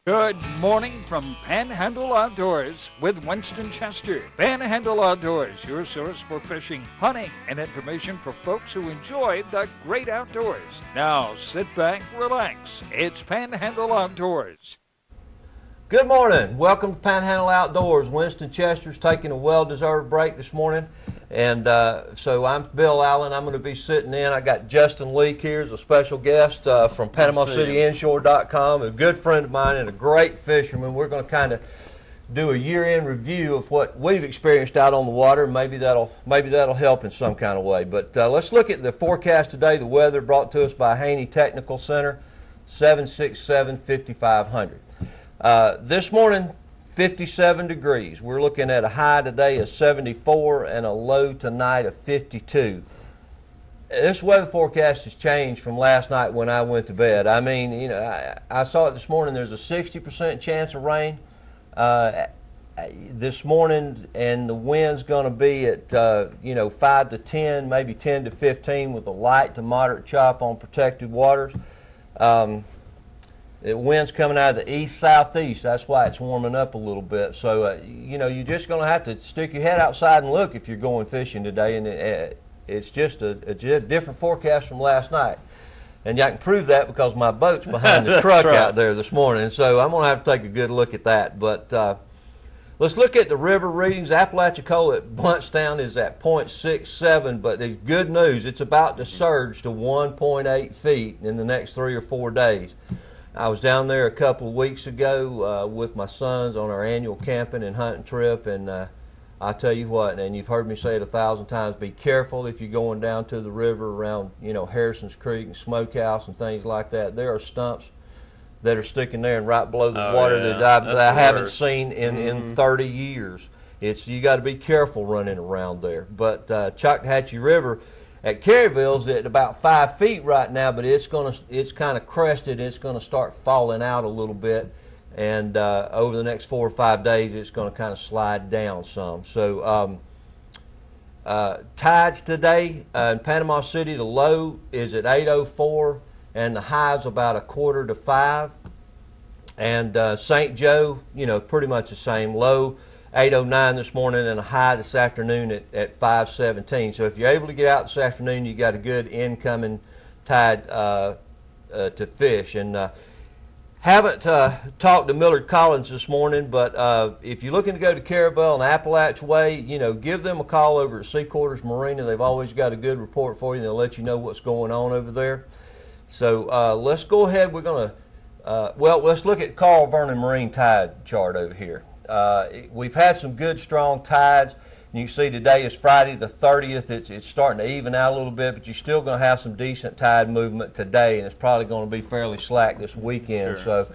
Good morning from Panhandle Outdoors with Winston Chester. Panhandle Outdoors, your source for fishing, hunting, and information for folks who enjoy the great outdoors. Now sit back, relax. It's Panhandle Outdoors. Good morning. Welcome to Panhandle Outdoors. Winston Chester's taking a well-deserved break this morning. And so I'm Bill Allen. I'm going to be sitting in. I got Justin Leake here as a special guest from PanamaCityInshore.com, a good friend of mine and a great fisherman. We're going to kind of do a year-end review of what we've experienced out on the water. Maybe that'll help in some kind of way. But let's look at the forecast today. The weather brought to us by Haney Technical Center, 767-5500. This morning, 57 degrees. We're looking at a high today of 74 and a low tonight of 52. This weather forecast has changed from last night when I went to bed. I mean, you know, I saw it this morning. There's a 60% chance of rain this morning, and the wind's going to be at 5 to 10, maybe 10 to 15 with a light to moderate chop on protected waters. The wind's coming out of the east-southeast. That's why it's warming up a little bit. So, you're just going to have to stick your head outside and look if you're going fishing today. And it's just a different forecast from last night. And I can prove that because my boat's behind the truck out there this morning. So I'm going to have to take a good look at that. But let's look at the river readings. Apalachicola at Bluntstown is at 0.67, but there's good news. It's about to surge to 1.8 feet in the next 3 or 4 days. I was down there a couple of weeks ago with my sons on our annual camping and hunting trip, and I tell you what, and you've heard me say it 1,000 times, be careful if you're going down to the river around, Harrison's Creek and Smokehouse and things like that. There are stumps that are sticking there and right below the water that I haven't seen in 30 years. You got to be careful running around there. But Choctawhatchee River at Caryville's at about 5 feet right now, but it's kind of crested. It's going to start falling out a little bit, and over the next 4 or 5 days, it's going to kind of slide down some. So tides today in Panama City, the low is at 8:04, and the high's about 4:45 to 5. And St. Joe, pretty much the same, low 8:09 this morning and a high this afternoon at 5:17. So if you're able to get out this afternoon, you got a good incoming tide to fish. And haven't talked to Millard Collins this morning, but if you're looking to go to Carabel and Appalachia, give them a call over at Seaquarters Marina. They've always got a good report for you. They'll let you know what's going on over there. So let's go ahead. We're going to, let's look at Carl Vernon Marine tide chart over here. We've had some good strong tides. You can see today is Friday the 30th. It's starting to even out a little bit, but you're still going to have some decent tide movement today, and it's probably going to be fairly slack this weekend. Sure. So,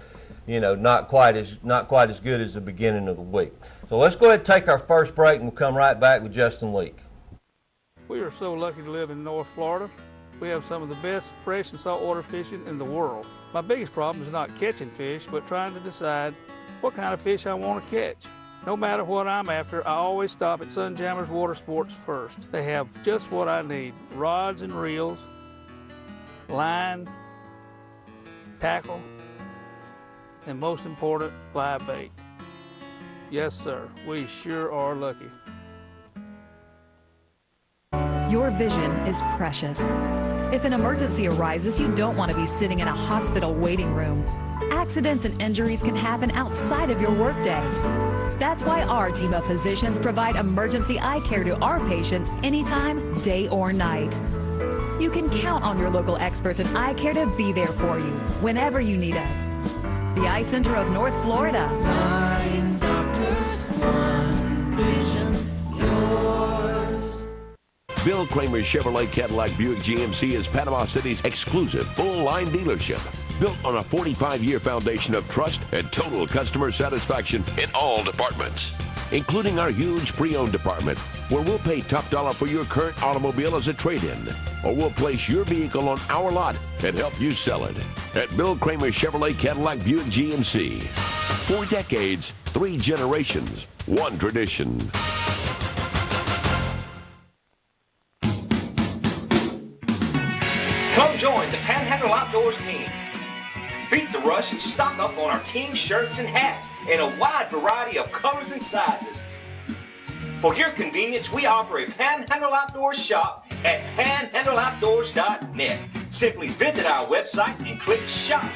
not quite as good as the beginning of the week. So let's go ahead and take our first break, and we'll come right back with Justin Leake. We are so lucky to live in North Florida. We have some of the best fresh and saltwater fishing in the world. My biggest problem is not catching fish, but trying to decide what kind of fish I want to catch. No matter what I'm after, I always stop at Sunjammers Water Sports first. They have just what I need: rods and reels, line, tackle, and most important, live bait. Yes, sir, we sure are lucky. Your vision is precious. If an emergency arises, you don't want to be sitting in a hospital waiting room. Accidents and injuries can happen outside of your workday. That's why our team of physicians provide emergency eye care to our patients anytime, day or night. You can count on your local experts in eye care to be there for you whenever you need us. The Eye Center of North Florida. 9 doctors, 1 vision, yours. Bill Kramer Chevrolet Cadillac Buick GMC is Panama City's exclusive full-line dealership. Built on a 45-year foundation of trust and total customer satisfaction in all departments, including our huge pre-owned department, where we'll pay top dollar for your current automobile as a trade-in, or we'll place your vehicle on our lot and help you sell it. At Bill Kramer Chevrolet Cadillac Buick GMC. 4 decades, 3 generations, 1 tradition. Come join the Panhandle Outdoors team. Beat the rush and stock up on our team shirts and hats in a wide variety of colors and sizes. For your convenience, we offer a Panhandle Outdoors shop at panhandleoutdoors.net. Simply visit our website and click shop.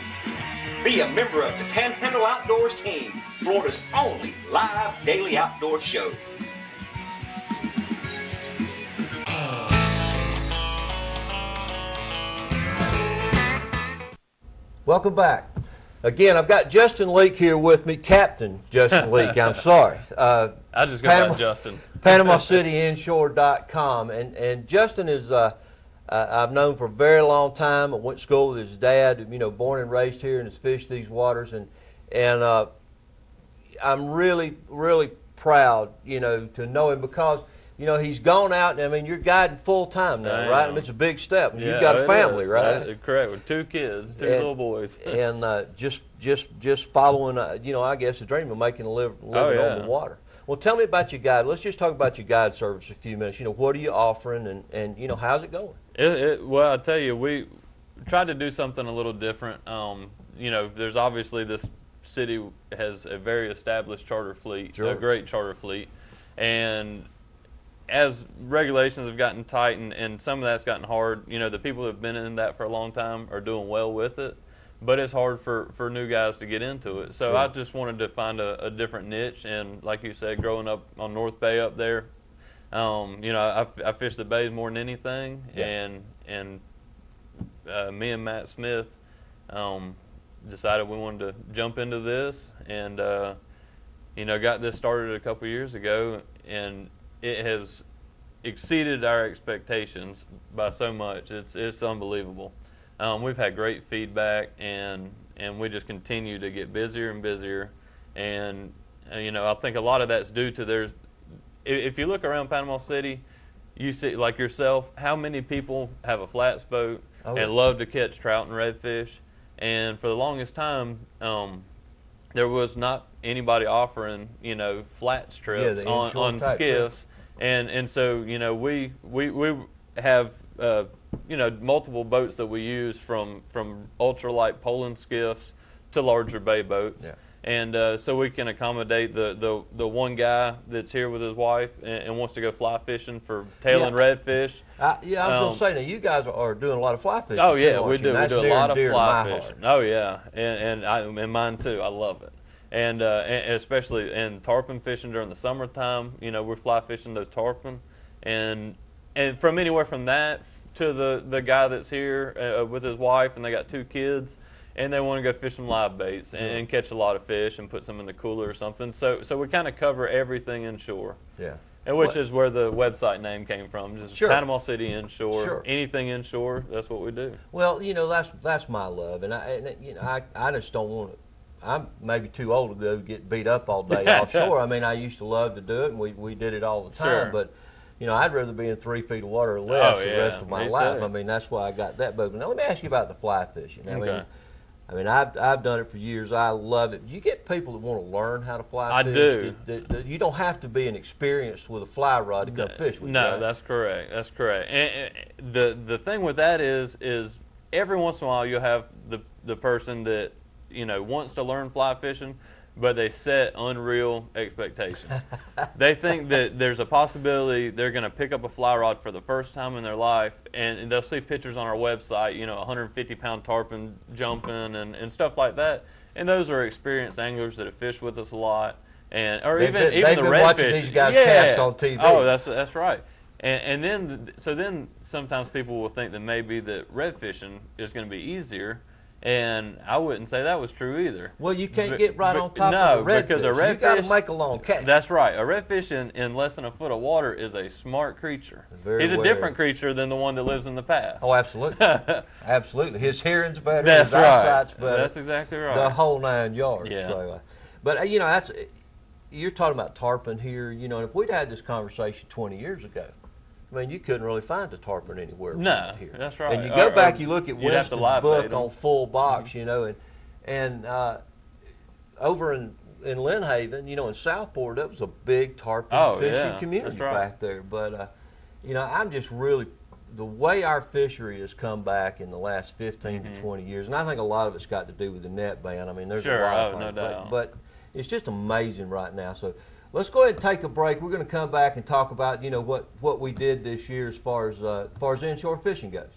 Be a member of the Panhandle Outdoors team, Florida's only live daily outdoor show. Welcome back. Again, I've got Justin Leake here with me, Captain Justin Leake. I'm sorry. I just go by Justin. PanamaCityInshore.com. And Justin is, I've known for a very long time. I went to school with his dad, born and raised here and has fished these waters. And I'm really, really proud, to know him because, he's gone out, and I mean, you're guiding full time now, right? I mean, it's a big step. Yeah, you've got a family, right? Correct, with 2 kids, 2 little boys. And just following, I guess the dream of making a living on the water. Well, tell me about your guide. Let's just talk about your guide service a few minutes. What are you offering, and how's it going? Well, I tell you, we tried to do something a little different. There's obviously this city has a very established charter fleet, a great charter fleet, and as regulations have gotten tight and some of that's gotten hard, the people that have been in that for a long time are doing well with it, but it's hard for new guys to get into it. So I just wanted to find a different niche, and like you said, growing up on North Bay up there, I fish the bays more than anything, and me and Matt Smith decided we wanted to jump into this, and got this started a couple years ago, and it has exceeded our expectations by so much. It's unbelievable. We've had great feedback, and we just continue to get busier and busier. And I think a lot of that's due to if you look around Panama City, you see, like yourself, how many people have a flats boat and love to catch trout and redfish. And for the longest time, there was not anybody offering, flats trips on skiffs. And so, we have, multiple boats that we use from ultralight Poland skiffs to larger bay boats. Yeah. And so we can accommodate the one guy that's here with his wife and wants to go fly fishing for tail and redfish. I was going to say, now you guys are doing a lot of fly fishing. Oh yeah, we do. We do a lot of fly fishing. Oh yeah, and mine too. I love it. And especially in tarpon fishing during the summertime, we're fly fishing those tarpon, and from anywhere from that to the guy that's here with his wife, and they got 2 kids. And they want to go fish some live baits and catch a lot of fish and put some in the cooler or something. So we kind of cover everything inshore. Yeah. And which is where the website name came from. Just Panama City Inshore. Sure. Anything inshore, that's what we do. Well, that's my love, and I just don't want to. I'm maybe too old to go get beat up all day offshore. I mean, I used to love to do it, and we did it all the time. Sure. But I'd rather be in 3 feet of water or less the rest of my life. I mean, that's why I got that boat. Now let me ask you about the fly fishing. I mean, I've done it for years. I love it. You get people that want to learn how to fly fish. I do. You don't have to be an experienced with a fly rod to come fish with. No, right? That's correct. That's correct. And the thing with that is every once in a while you'll have the person that wants to learn fly fishing, but they set unreal expectations. They think that there's a possibility they're going to pick up a fly rod for the first time in their life, and they'll see pictures on our website, 150-pound tarpon jumping and stuff like that. And those are experienced anglers that have fished with us a lot, even the redfish. Watching these guys cast on TV. Oh, that's right. And then sometimes people will think that maybe that red fishing is going to be easier. And I wouldn't say that was true either. Well, you can't get right on top of a redfish. Because a redfish, you got to make a long catch. That's right. A redfish in less than a foot of water is a smart creature. He's a different creature than the one that lives in the past. Oh, absolutely. Absolutely. His hearing's better. That's his eyesight's better. That's exactly right. The whole 9 yards. Yeah. So, but that's you're talking about tarpon here. And if we'd had this conversation 20 years ago, I mean, you couldn't really find a tarpon anywhere. No, here. That's right. And you go back, you look at Winston's book on Full Box, and over in Lynn Haven, in Southport, that was a big tarpon fishing community back there. But, I'm just really the way our fishery has come back in the last 15 to 20 years, and I think a lot of it's got to do with the net ban. I mean, there's a lot of things, no doubt. but it's just amazing right now. So let's go ahead and take a break. We're going to come back and talk about, you know, what we did this year as far as inshore fishing goes.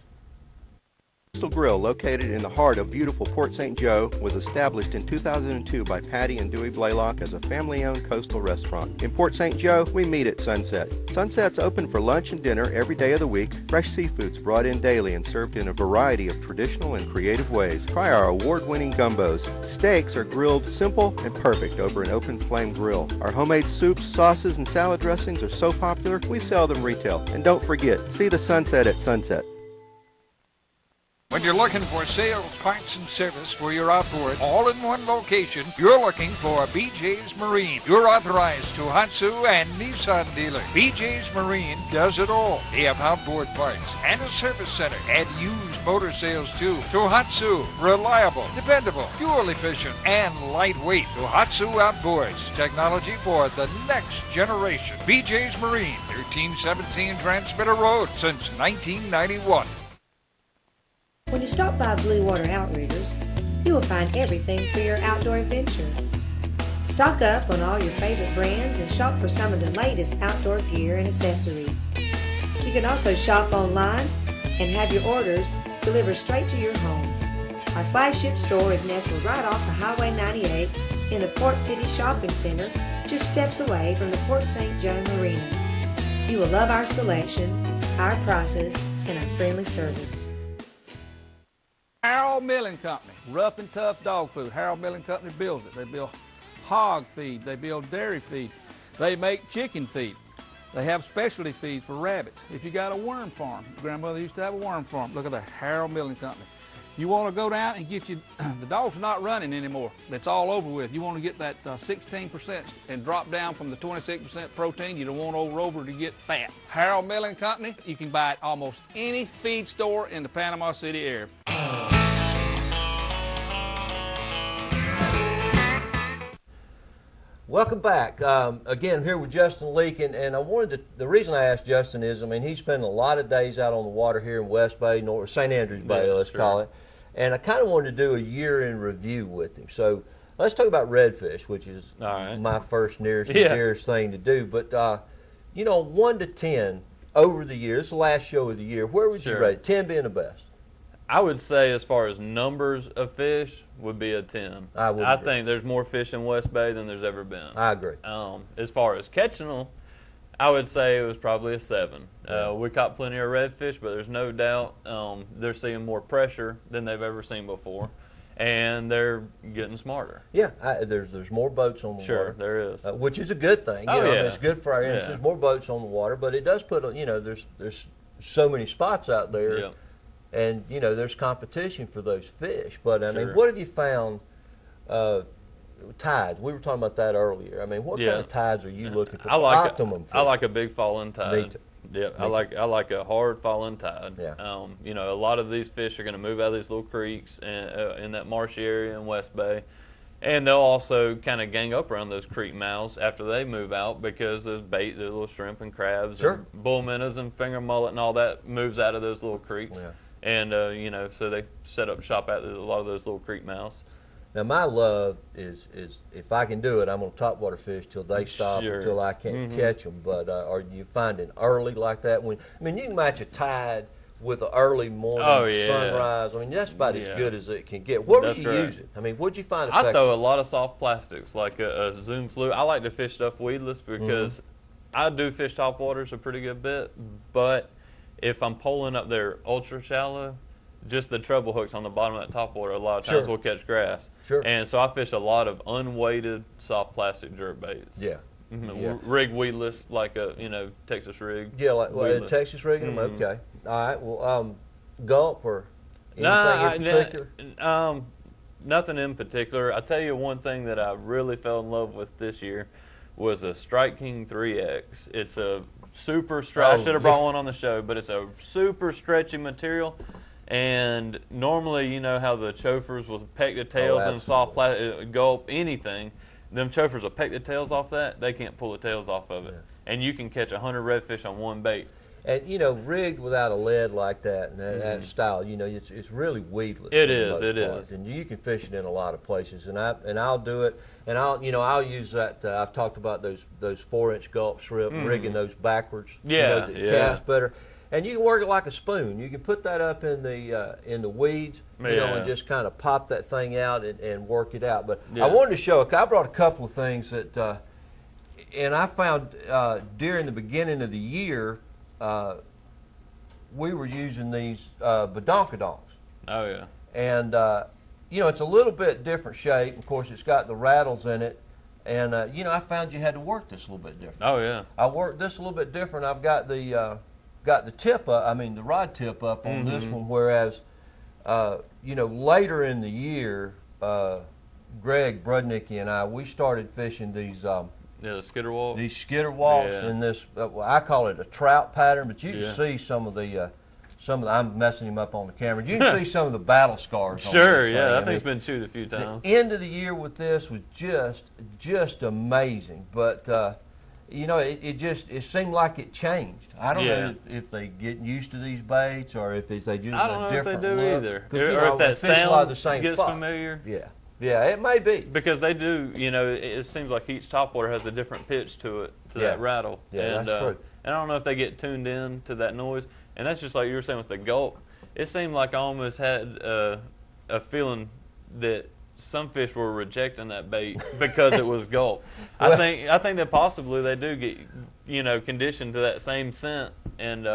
Coastal Grill, located in the heart of beautiful Port St. Joe, was established in 2002 by Patty and Dewey Blaylock as a family-owned coastal restaurant. In Port St. Joe, we meet at sunset. Sunset's open for lunch and dinner every day of the week. Fresh seafood's brought in daily and served in a variety of traditional and creative ways. Try our award-winning gumbos. Steaks are grilled simple and perfect over an open flame grill. Our homemade soups, sauces, and salad dressings are so popular, we sell them retail. And don't forget, see the sunset at sunset. When you're looking for sales, parts, and service for your outboard, all in one location, you're looking for BJs Marine, your authorized Tohatsu and Nissan dealer. BJs Marine does it all. They have outboard parts and a service center and used motor sales too. Tohatsu, reliable, dependable, fuel efficient, and lightweight. Tohatsu Outboards, technology for the next generation. BJs Marine, 1317 Transmitter Road since 1991. When you stop by Blue Water Outriggers, you will find everything for your outdoor adventure. Stock up on all your favorite brands and shop for some of the latest outdoor gear and accessories. You can also shop online and have your orders delivered straight to your home. Our flagship store is nestled right off of Highway 98 in the Port City Shopping Center, just steps away from the Port St. Joe Marina. You will love our selection, our prices, and our friendly service. Harold Milling Company, rough and tough dog food. Harold Milling Company builds it. They build hog feed. They build dairy feed. They make chicken feed. They have specialty feed for rabbits. If you got a worm farm, grandmother used to have a worm farm. Look at the Harold Milling Company. You want to go down and get you, the dog's not running anymore. It's all over with. You want to get that 16% and drop down from the 26% protein. You don't want over to get fat. Harold Milling Company, you can buy at almost any feed store in the Panama City area. Welcome back. Again, here with Justin Leake, and I wanted to, the reason I asked Justin is, I mean, he's spent a lot of days out on the water here in West Bay, St. Andrews Bay, let's call it, and I kind of wanted to do a year in review with him. So let's talk about redfish, which is my first nearest and dearest thing to do. But, you know, 1 to 10 over the year, this is the last show of the year, where would you rate it? 10 being the best? I would say as far as numbers of fish would be a 10. I think there's more fish in West Bay than there's ever been. I agree. As far as catching them, I would say it was probably a 7. We caught plenty of redfish, but there's no doubt they're seeing more pressure than they've ever seen before, and they're getting smarter. Yeah, there's more boats on the water. Sure, there is. Which is a good thing. You know, it's good for our industry. There's more boats on the water, but it does put, you know, there's so many spots out there. Yeah. And, you know, there's competition for those fish. But, I mean, what have you found, tides? We were talking about that earlier. I mean, what kind of tides are you looking for? Optimum fish? I like a big falling tide. Me too. Yeah, I like a hard falling tide. Yeah. You know, a lot of these fish are going to move out of these little creeks in that marshy area in West Bay. And they'll also kind of gang up around those creek mouths after they move out because of bait, the little shrimp and crabs and bull minnows and finger mullet and all that moves out of those little creeks. Yeah. And, you know, so they set up shop at a lot of those little creek mouths. Now, my love is if I can do it, I'm going to topwater fish till they stop, until I can't catch them. But are you finding early like that? I mean, you can match a tide with an early morning sunrise. I mean, that's about as good as it can get. What would you use it? I mean, what'd you find effective? I throw a lot of soft plastics, like a Zoom Fluke. I like to fish stuff weedless because I do fish topwaters a pretty good bit, but if I'm pulling up there ultra shallow, just the treble hooks on the bottom of that topwater, a lot of times we'll catch grass. And so I fish a lot of unweighted soft plastic jerk baits. Rig weedless, like a, you know, Texas rig. Yeah, like Texas rigging them? Okay. All right. Well, gulp or anything in particular? Nothing in particular. I tell you one thing that I really fell in love with this year was a Strike King 3X. It's a super stretch. I should have brought one on the show, but it's a super stretchy material. And normally, you know how the chauffeurs will peck the tails and soft plastic, gulp, anything. Them chauffeurs will peck the tails off that. They can't pull the tails off of it. And you can catch 100 redfish on one bait. And, you know, rigged without a lead like that and that style, you know, it's really weedless. It is. And you can fish it in a lot of places. And I'll do it. And I'll use that. I've talked about those 4-inch gulp shrimp, rigging those backwards. Yeah, you know, that cast better. And you can work it like a spoon. You can put that up in the weeds, you know, and just kind of pop that thing out and work it out. But I wanted to show. I brought a couple of things that, and I found during the beginning of the year. We were using these badonkadonks. Oh, yeah. And, you know, it's a little bit different shape. Of course, it's got the rattles in it. And, you know, I found you had to work this a little bit different. Oh, yeah. I worked this a little bit different. I've got the tip up, the rod tip up on this one, whereas, you know, later in the year, Greg Brudnicki and I, we started fishing these the skitter walk. These skitter walks in this, I call it a trout pattern, but you can see some of the, I'm messing him up on the camera. You can see some of the battle scars on this thing. That thing's been chewed a few times. The end of the year with this was just amazing, but you know, it seemed like it changed. I don't know if they get used to these baits or if they just a different look. I don't know if they do either. Or if that sound gets spots. familiar. Yeah, it may be. Because they do, you know, it seems like each topwater has a different pitch to it, to that rattle. Yeah, that's true. And I don't know if they get tuned in to that noise. And that's just like you were saying with the gulp. It seemed like I almost had a feeling that some fish were rejecting that bait because it was gulp. I think that possibly they do get, you know, conditioned to that same scent and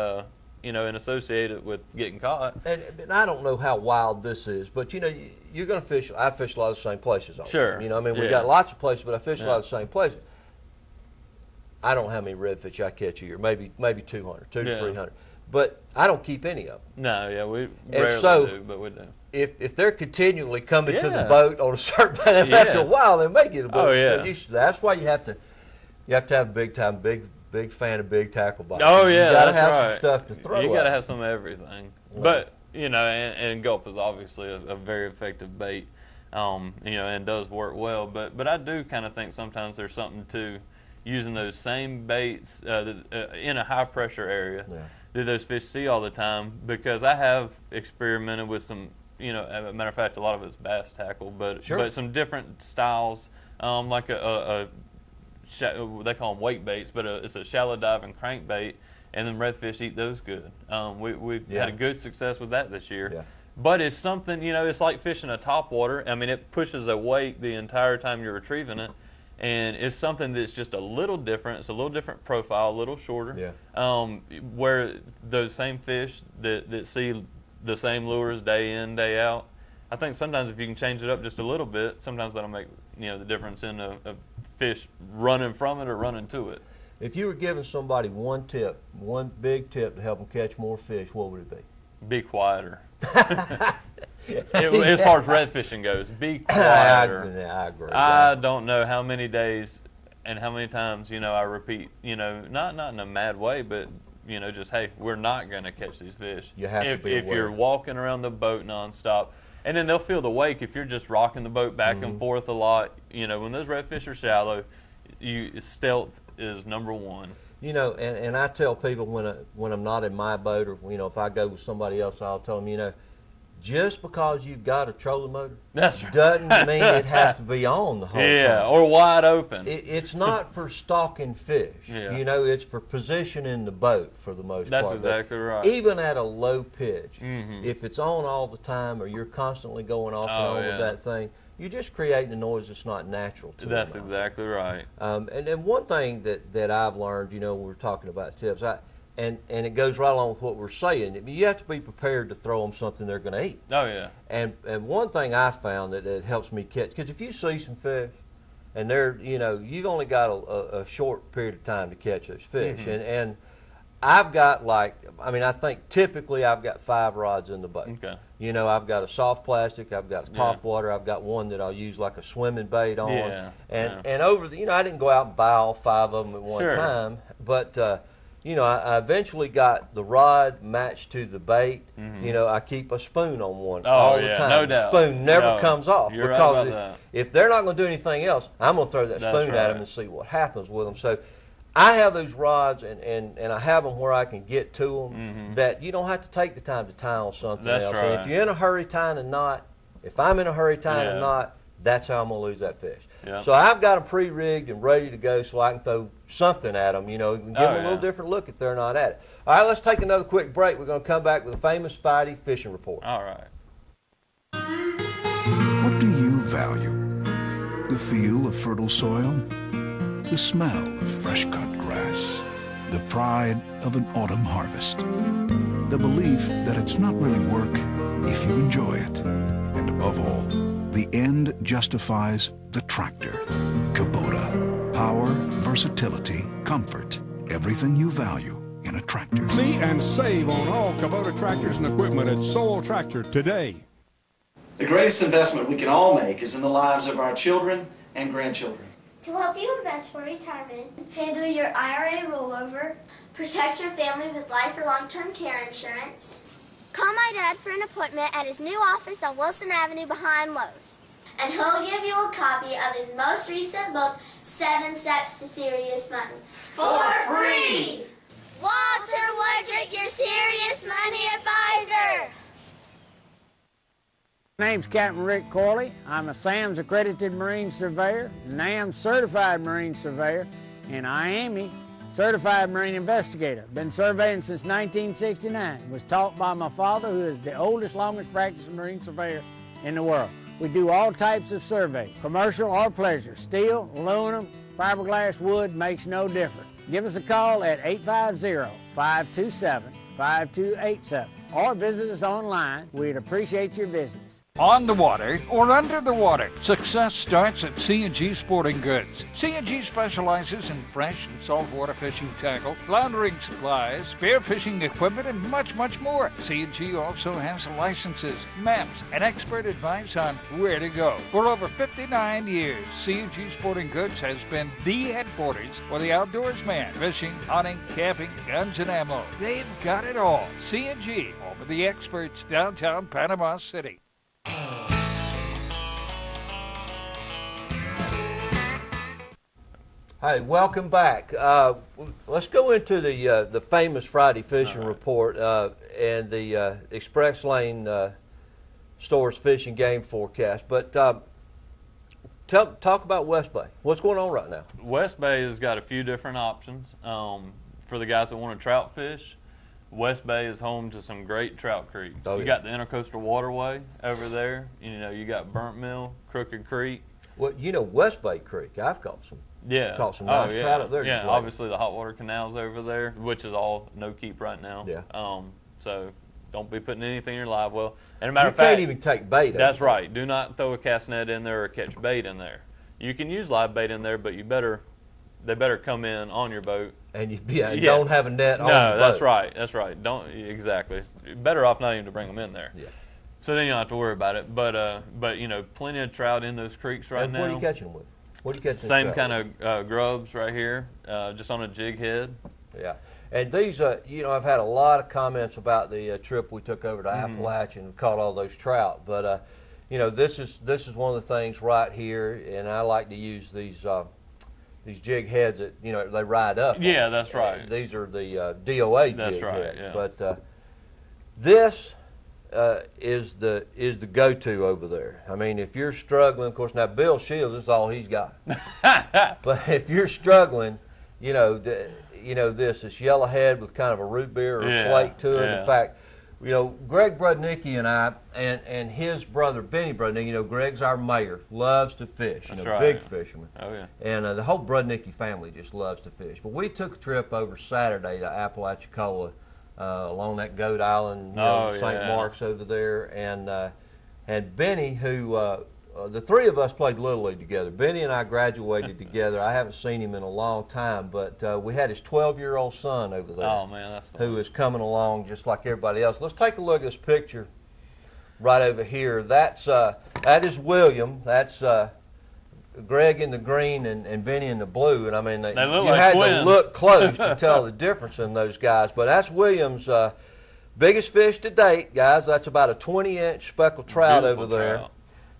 you know, and associate it with getting caught. And I don't know how wild this is, but you know, you're going to fish. I fish a lot of the same places all the time. You know, we got lots of places, but I fish a lot of the same places. I don't know how many redfish I catch a year, maybe 200, 200 to 300, but I don't keep any of them. No, we rarely do, but we do. If they're continually coming to the boat on a certain time, after a while they may get a boat. Oh yeah. That's why you have to have a big fan of big tackle bites. Oh yeah, you gotta have some stuff to throw. You gotta have some of everything. But you know, and gulp is obviously a very effective bait. You know, and does work well. But I do kind of think sometimes there's something to using those same baits in a high pressure area that those fish see all the time. Because I have experimented with some, you know, as a matter of fact, a lot of it's bass tackle, but some different styles, like they call them weight baits, but it's a shallow dive and crankbait, and then redfish eat those good. We've had a good success with that this year. Yeah. But it's something, you know, it's like fishing a topwater. I mean, it pushes a weight the entire time you're retrieving it, and it's something that's just a little different. It's a little different profile, a little shorter. Yeah. Where those same fish that see the same lures day in, day out, I think sometimes if you can change it up just a little bit, sometimes that'll make, you know, the difference in a fish running from it or running to it. If you were giving somebody one big tip to help them catch more fish, what would it be? Be quieter. As far as red fishing goes, be quieter. I agree. I don't know how many days and how many times, you know, I repeat, you know, not in a mad way, but you know, just hey, we're not going to catch these fish. You have to be aware. If you're walking around the boat nonstop. And then they'll feel the wake if you're just rocking the boat back and forth a lot. You know, when those redfish are shallow, stealth is number one. You know, and I tell people when I'm not in my boat, or you know, if I go with somebody else, I'll tell them, you know, just because you've got a trolling motor doesn't mean it has to be on the whole time. Yeah, or wide open. It's not for stalking fish. Yeah. You know, it's for positioning the boat for the most part. That's exactly right. Even at a low pitch, if it's on all the time or you're constantly going off and on with that thing, you're just creating a noise that's not natural to That's exactly right. And then one thing that I've learned, you know, when we're talking about tips, and it goes right along with what we're saying. You have to be prepared to throw them something they're going to eat. Oh, yeah. And one thing I found that helps me catch, because if you see some fish, and they're, you know, you've only got a short period of time to catch those fish. And I've got I think typically I've got 5 rods in the boat. Okay. You know, I've got a soft plastic, I've got a top water, I've got one that I'll use like a swimming bait on. Yeah. And over the, you know, I didn't go out and buy all 5 of them at one time, but you know, I eventually got the rod matched to the bait. You know, I keep a spoon on one all the time. No doubt. The spoon never comes off. You're because right about if they're not going to do anything else, I'm going to throw that spoon at them and see what happens with them. So I have those rods, and I have them where I can get to them, that you don't have to take the time to tie on something else. Right. And if you're in a hurry tying a knot, if I'm in a hurry tying a knot, that's how I'm going to lose that fish. So I've got them pre-rigged and ready to go so I can throw something at them, you know, and give them a little different look if they're not at it. All right, let's take another quick break. We're going to come back with a famous Friday fishing report. All right. What do you value? The feel of fertile soil? The smell of fresh-cut grass? The pride of an autumn harvest? The belief that it's not really work if you enjoy it? And above all, the end justifies the tractor. Kubota. Power, versatility, comfort. Everything you value in a tractor. See and save on all Kubota tractors and equipment at Soul Tractor today. The greatest investment we can all make is in the lives of our children and grandchildren. To help you invest for retirement, handle your IRA rollover, protect your family with life or long-term care insurance, call my dad for an appointment at his new office on Wilson Avenue behind Lowe's. And he'll give you a copy of his most recent book, 7 Steps to Serious Money. For free! Walter Woodrick, your serious money advisor! My name's Captain Rick Coley. I'm a SAMS accredited Marine Surveyor, NAM certified Marine Surveyor, and IAME certified Marine Investigator. Been surveying since 1969. Was taught by my father, who is the oldest, longest practicing Marine Surveyor in the world. We do all types of survey, commercial or pleasure. Steel, aluminum, fiberglass, wood, makes no difference. Give us a call at 850-527-5287 or visit us online. We'd appreciate your visits. On the water or under the water, success starts at C&G Sporting Goods. C&G specializes in fresh and saltwater fishing tackle, floundering supplies, spearfishing equipment, and much, much more. C&G also has licenses, maps, and expert advice on where to go. For over 59 years, C&G Sporting Goods has been the headquarters for the outdoors man. Fishing, hunting, camping, guns, and ammo. They've got it all. C&G, home of the experts, downtown Panama City. Hey, welcome back. Let's go into the famous Friday fishing report and the Express Lane Stores fishing game forecast. But talk about West Bay. What's going on right now? West Bay has got a few different options for the guys that want to trout fish. West Bay is home to some great trout creeks. You got the Intercoastal Waterway over there. You know, you got Burnt Mill, Crooked Creek. Well, you know, West Bay Creek, I've caught some. Caught some nice trout up there. Yeah, obviously the hot water canals over there, which is all no keep right now. Yeah. So don't be putting anything in your live well. And a matter of fact, fact, you can't even take bait. That's right. Do not throw a cast net in there or catch bait in there. You can use live bait in there, but they better come in on your boat. And don't have a net on the boat. No, that's right. That's right. Don't exactly. Better off not even to bring them in there. Yeah. So then you don't have to worry about it. But you know, plenty of trout in those creeks right now. What are you catching them with? What are you catching? Same kind of grubs right here, just on a jig head. Yeah. And these, you know, I've had a lot of comments about the trip we took over to Appalachian and caught all those trout. But you know, this is one of the things right here, and I like to use these jig heads that, you know, they ride up. Yeah, that's right. These are the DOA that's jig right, heads. yeah. But this is the go-to over there. I mean, if you're struggling, of course, now Bill Shields, this is all he's got. But if you're struggling, you know, this yellowhead with kind of a root beer or a flake to it. In fact, you know, Greg Brudnicki and I and his brother Benny Brudnicki, you know, Greg's our mayor, loves to fish. You know, big fisherman. Oh yeah. And the whole Brudnicki family just loves to fish. But we took a trip over Saturday to Apalachicola, along that Goat Island, you know, St. Mark's over there, and Benny, who the three of us played Little League together. Benny and I graduated together. I haven't seen him in a long time, but we had his 12-year-old son over there. Oh man, that's who is coming along just like everybody else. Let's take a look at this picture right over here. That is William. That's Greg in the green and Benny in the blue. And I mean, they look you like had twins. to look close to tell the difference in those guys. But that's William's biggest fish to date, guys. That's about a 20-inch speckled trout over there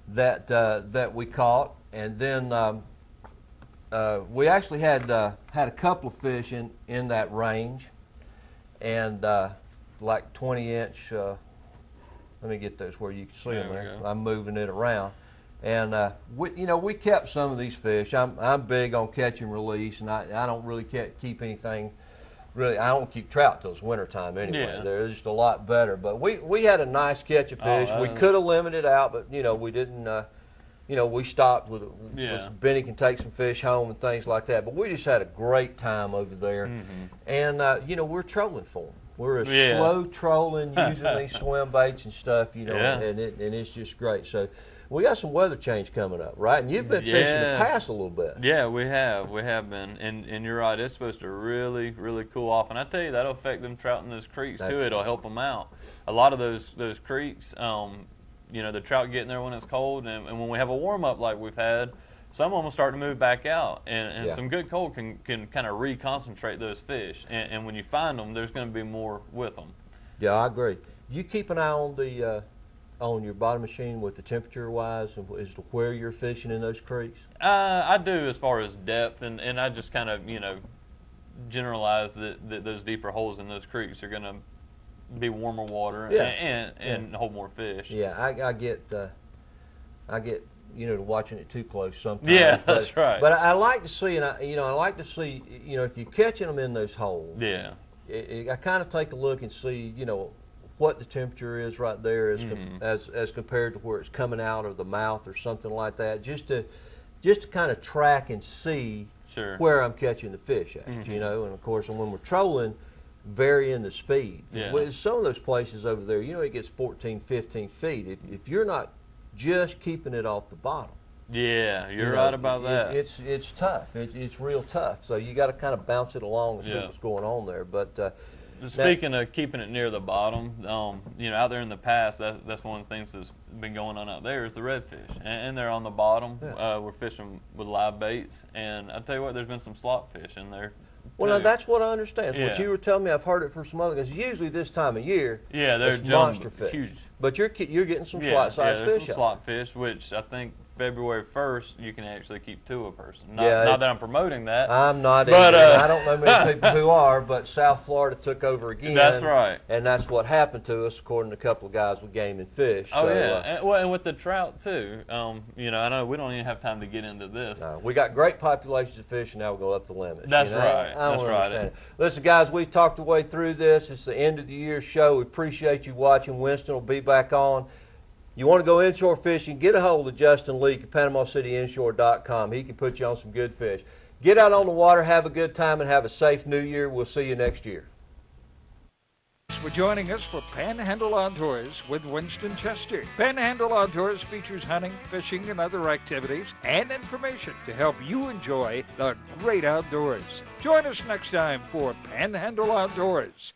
that we caught. And then we actually had a couple of fish in that range, and like 20-inch. Let me get those where you can see them there. I'm moving it around, and we kept some of these fish. I'm big on catch and release, and I don't really keep anything. Really, I don't keep trout till it's wintertime anyway. Yeah. They're just a lot better. But we had a nice catch of fish. We could have limited out, but we didn't. We stopped with Benny can take some fish home and things like that. But we just had a great time over there, and we're trolling for them. We're a slow trolling using these swim baits and stuff, and it's just great. So we got some weather change coming up, right? And you've been fishing the pass a little bit. Yeah, we have been, and you're right. It's supposed to really, really cool off, and I tell you that'll affect them trout in those creeks too. It'll help them out. A lot of those creeks, the trout get in there when it's cold, and when we have a warm up like we've had, some of them will start to move back out, and some good cold can kind of reconcentrate those fish, and when you find them, there's going to be more with them. Yeah, I agree. You keep an eye on the on your bottom machine with the temperature wise as to where you're fishing in those creeks? I do, as far as depth, and I just kind of generalize that those deeper holes in those creeks are going to be warmer water and hold more fish. Yeah, I get to watching it too close sometimes. Yeah, that's right. But I like to see, and I like to see, if you're catching them in those holes. Yeah. I kind of take a look and see, what the temperature is right there as compared to where it's coming out of the mouth or something like that, just to kind of track and see where I'm catching the fish at, and of course when we're trolling, varying the speed. Some of those places over there, it gets 14, 15 feet. If you're not just keeping it off the bottom. Yeah, you're right about that. It's tough. It's real tough. So you got to kind of bounce it along and see what's going on there. But speaking of keeping it near the bottom, out there in the past, that's one of the things that's been going on out there is the redfish, and they're on the bottom. We're fishing with live baits, and I tell you what, there's been some slot fish in there. Well, now that's what I understand. What you were telling me, I've heard it from some other guys. Usually this time of year, they're monster fish. Huge. But you're getting some slot-sized fish. Some slot fish, which I think February 1st you can actually keep 2 a person. Not that I'm promoting that. I'm not. But I don't know many people who are. But South Florida took over again. That's right. And that's what happened to us, according to a couple of guys with Game and Fish. Oh and with the trout too. I know we don't even have time to get into this. No, we got great populations of fish, and now we'll go up the limits. That's right. That's right. Listen, guys, we talked our way through this. It's the end of the year show. We appreciate you watching. Winston will be back on. You want to go inshore fishing, get a hold of Justin Leake at PanamaCityInshore.com. He can put you on some good fish. Get out on the water, have a good time, and have a safe new year. We'll see you next year. Thanks for joining us for Panhandle Outdoors with Winston Chester. Panhandle Outdoors features hunting, fishing, and other activities and information to help you enjoy the great outdoors. Join us next time for Panhandle Outdoors.